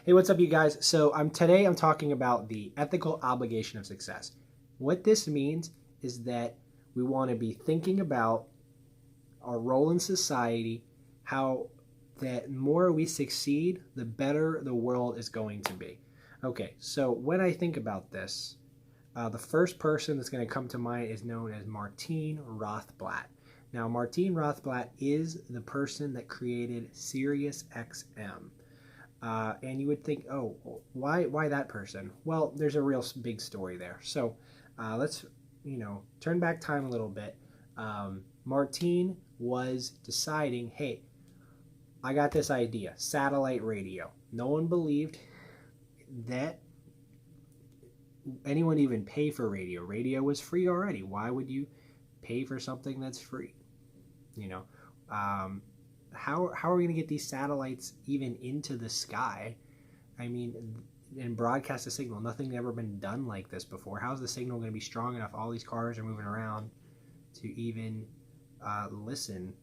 Hey, what's up, you guys? So today I'm talking about the ethical obligation of success. What this means is that we want to be thinking about our role in society, how that more we succeed, the better the world is going to be. Okay, so when I think about this, the first person that's going to come to mind is known as Martine Rothblatt. Now, Martine Rothblatt is the person that created Sirius XM. And you would think, oh, why that person? Well, there's a real big story there. So let's, turn back time a little bit. Martine was deciding, hey, I got this idea, satellite radio. No one believed that anyone even pay for radio. Radio was free already. Why would you pay for something that's free? You know, um, how are we going to get these satellites even into the sky? I mean, and broadcast a signal. Nothing's ever been done like this before. How's the signal going to be strong enough? All these cars are moving around to even listen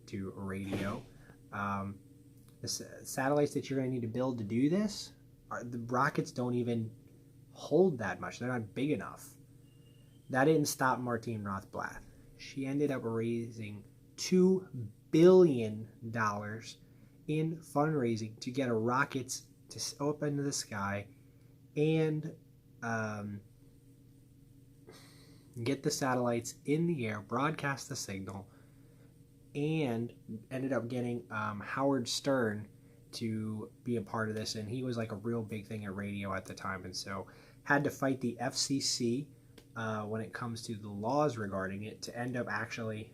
to radio. The satellites that you're going to need to build to do this, the rockets don't even hold that much. They're not big enough. That didn't stop Martine Rothblatt. She ended up raising $2 billion in fundraising to get a rockets to up into the sky and get the satellites in the air, broadcast the signal, and ended up getting Howard Stern to be a part of this. And he was like a real big thing at radio at the time, and so had to fight the FCC when it comes to the laws regarding it to end up actually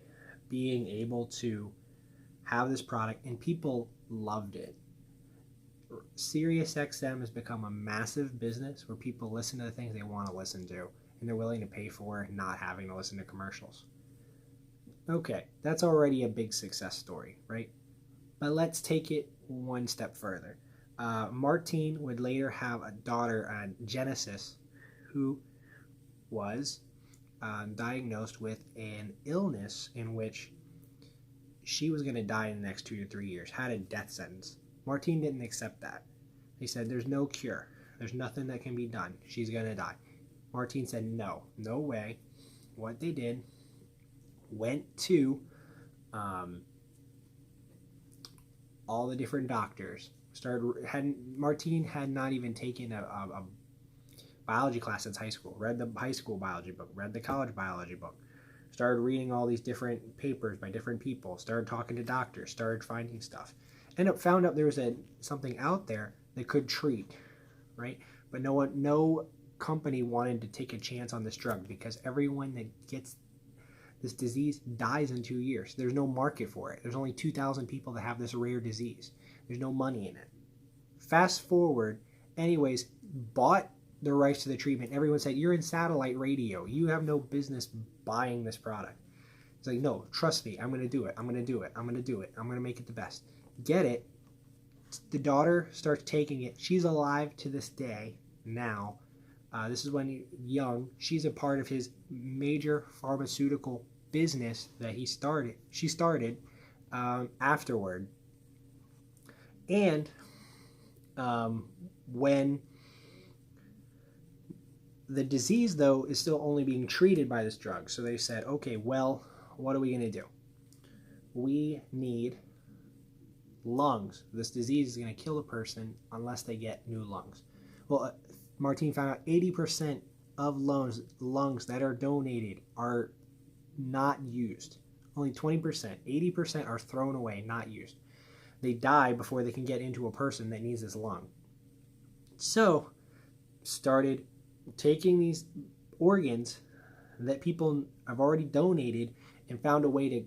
being able to have this product, and people loved it. SiriusXM has become a massive business where people listen to the things they want to listen to, and they're willing to pay for not having to listen to commercials. Okay, that's already a big success story, right? But let's take it one step further. Martine would later have a daughter, Genesis, who was diagnosed with an illness in which she was going to die in the next 2 to 3 years, had a death sentence. Martine didn't accept that. They said, there's no cure. There's nothing that can be done. She's going to die. Martine said, no way. What they did, went to all the different doctors. Martine had not even taken a biology class since high school. Read the high school biology book, read the college biology book. Started reading all these different papers by different people. Started talking to doctors. Started finding stuff. Found out there was something out there that could treat, right? But no company wanted to take a chance on this drug because everyone that gets this disease dies in 2 years. There's no market for it. There's only 2,000 people that have this rare disease. There's no money in it. Fast forward, anyways, bought the rights to the treatment. Everyone said, you're in satellite radio. You have no business buying this product. It's like, no, trust me. I'm going to do it. I'm going to do it. I'm going to do it. I'm going to make it the best. Get it. The daughter starts taking it. She's alive to this day now. This is when young. She's a part of his major pharmaceutical business that she started afterward. And when the disease, though, is still only being treated by this drug. So they said, okay, well, what are we going to do? We need lungs. This disease is going to kill a person unless they get new lungs. Well, Martine found out 80% of lungs that are donated are not used. Only 20%. 80% are thrown away, not used. They die before they can get into a person that needs this lung. So, started taking these organs that people have already donated and found a way to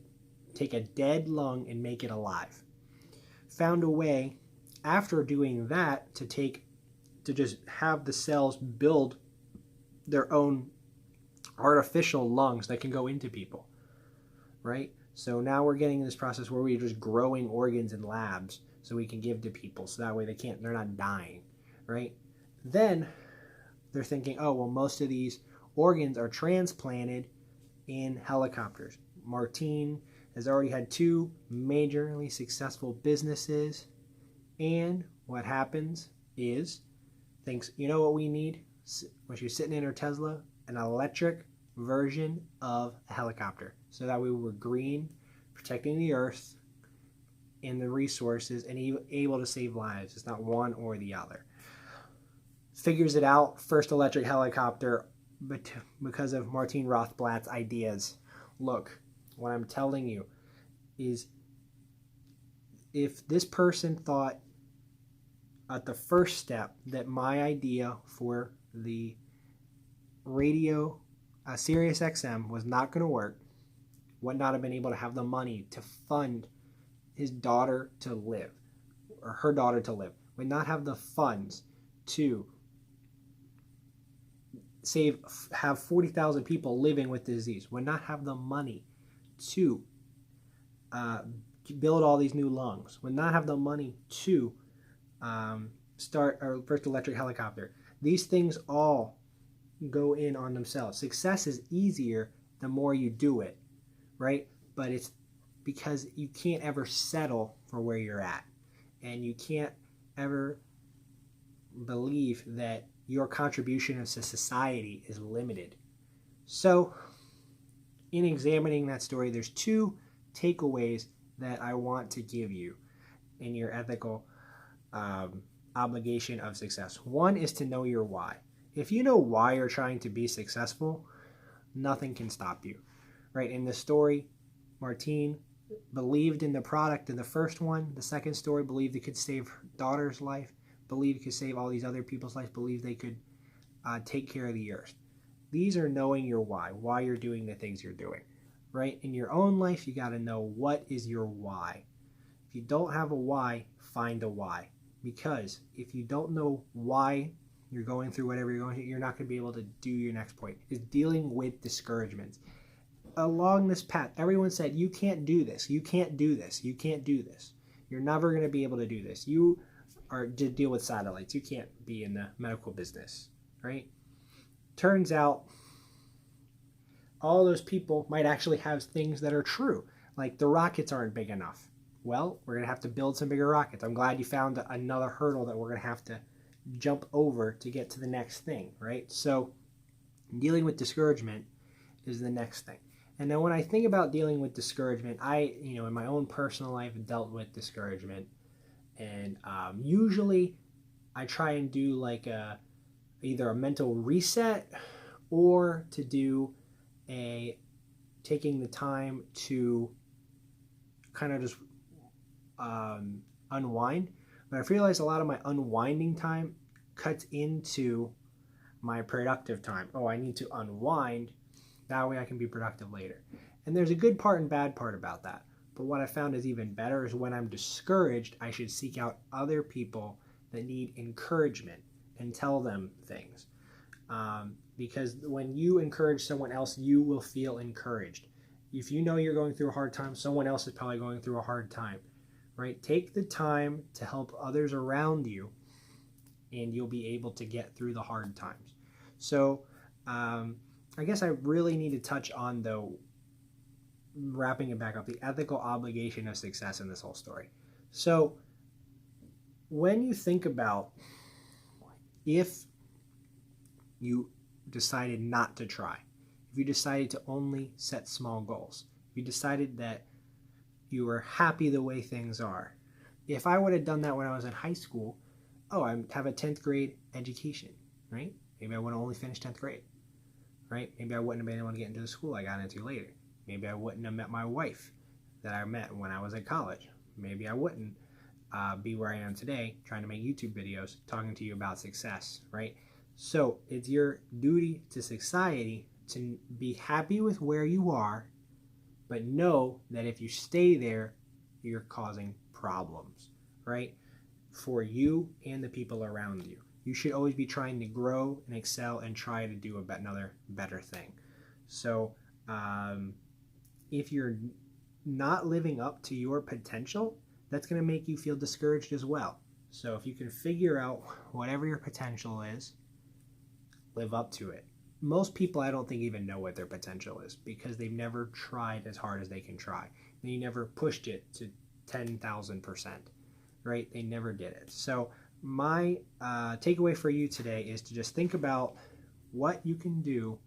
take a dead lung and make it alive. Found a way, after doing that, to just have the cells build their own artificial lungs that can go into people, right? So now we're getting in this process where we're just growing organs in labs so we can give to people, so that way they're not dying, right? Then they're thinking, oh, well, most of these organs are transplanted in helicopters. Martine has already had 2 majorly successful businesses, and what happens? thinks, you know what we need? When she's sitting in her Tesla, an electric version of a helicopter. So that way we're green, protecting the earth and the resources, and able to save lives. It's not one or the other. Figures it out, first electric helicopter, but because of Martine Rothblatt's ideas. Look, what I'm telling you is, if this person thought at the first step that my idea for the radio, Sirius XM, was not going to work, would not have been able to have the money to fund his daughter to live, or her daughter to live, would not have the funds to have 40,000 people living with the disease, would not have the money to build all these new lungs, would not have the money to start our first electric helicopter. These things all go in on themselves. Success is easier the more you do it, right? But it's because you can't ever settle for where you're at, and you can't ever believe that your contribution to society is limited. So in examining that story, there's two takeaways that I want to give you in your ethical obligation of success. One is to know your why. If you know why you're trying to be successful, nothing can stop you, right? In the story, Martine believed in the product in the first one. The second story, believed it could save her daughter's life, believed it could save all these other people's lives, believed they could take care of the earth. These are knowing your why you're doing the things you're doing, right? In your own life, you got to know what is your why. If you don't have a why, find a why. Because if you don't know why you're going through whatever you're going through, you're not going to be able to do your next point. Is dealing with discouragements. Along this path, everyone said, you can't do this, you can't do this, you can't do this. You're never going to be able to do this. You are to deal with satellites. You can't be in the medical business, right? Turns out all those people might actually have things that are true, like the rockets aren't big enough. Well, we're going to have to build some bigger rockets. I'm glad you found another hurdle that we're going to have to jump over to get to the next thing, right? So dealing with discouragement is the next thing. And then when I think about dealing with discouragement, in my own personal life, dealt with discouragement. And usually I try and do like either a mental reset, or to do taking the time to kind of just unwind. But I've realized a lot of my unwinding time cuts into my productive time. Oh, I need to unwind. That way I can be productive later. And there's a good part and bad part about that. But what I found is even better is when I'm discouraged, I should seek out other people that need encouragement and tell them things. Because when you encourage someone else, you will feel encouraged. If you know you're going through a hard time, someone else is probably going through a hard time, right? Take the time to help others around you, and you'll be able to get through the hard times. So I guess I really need to touch on, though, wrapping it back up, the ethical obligation of success in this whole story. So when you think about if you decided not to try, if you decided to only set small goals, if you decided that you were happy the way things are, if I would have done that when I was in high school, I have a 10th grade education, right? Maybe I would have only finished 10th grade, right? Maybe I wouldn't have been able to get into the school I got into later. Maybe I wouldn't have met my wife that I met when I was at college. Maybe I wouldn't be where I am today, trying to make YouTube videos, talking to you about success, right? So it's your duty to society to be happy with where you are, but know that if you stay there, you're causing problems, right? For you and the people around you. You should always be trying to grow and excel and try to do another better thing. So if you're not living up to your potential, that's going to make you feel discouraged as well. So if you can figure out whatever your potential is, live up to it. Most people, I don't think, even know what their potential is because they've never tried as hard as they can try. They never pushed it to 10,000%, right? They never did it. So my takeaway for you today is to just think about what you can do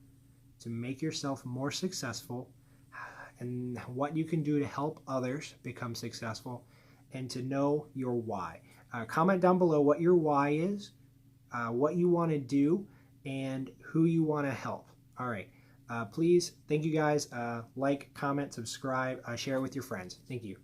to make yourself more successful, and what you can do to help others become successful, and to know your why. Comment down below what your why is, what you want to do, and who you want to help. All right. Please, thank you guys. Like, comment, subscribe, share it with your friends. Thank you.